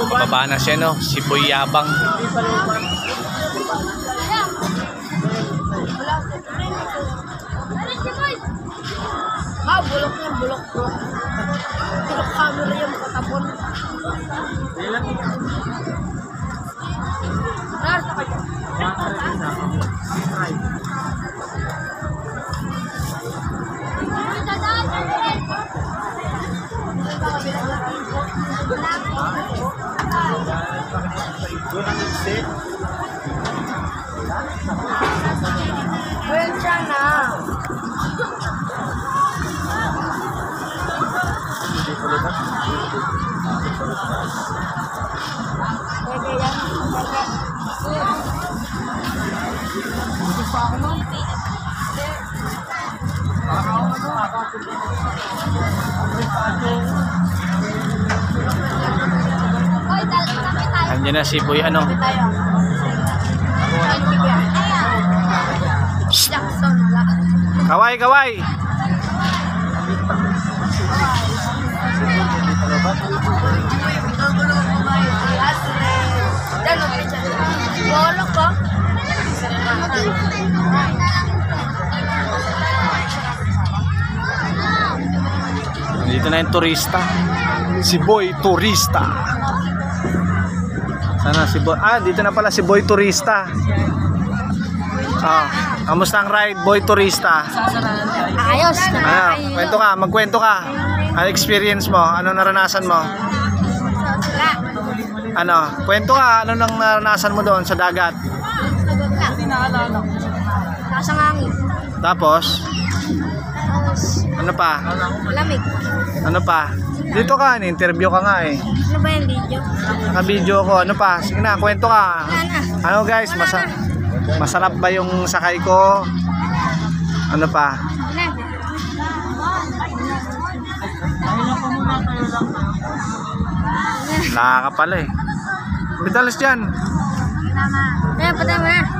Baba na siya, no? Si Boy Yabang. Bulok yan, bulok. Bulok camera yung katapon. Nasa kayo? Well, siya na. Andiyan na si Boy, ano? Kaway, kaway! Dito na yung turista. Si Boy Turista. Sana si Boy. Ah, dito na pala si Boy Turista. Kamusta ang ride, Boy Turista? Ayos na. Kwento ka, magkwento ka. Ano experience mo? Ano naranasan mo? Ano? Kwento ka, ano nang naranasan mo doon sa dagat? Nasa ngangin. Tapos? Ano pa? Lamig. Ano pa? Dito ka, interview ka nga eh. Ano ba yung video? Naka-video ko. Ano pa? Sige na, kwento ka. Ano guys, masarap ba yung sakay ko? Ano pa? Laka pala eh. Bitalas dyan. Patama.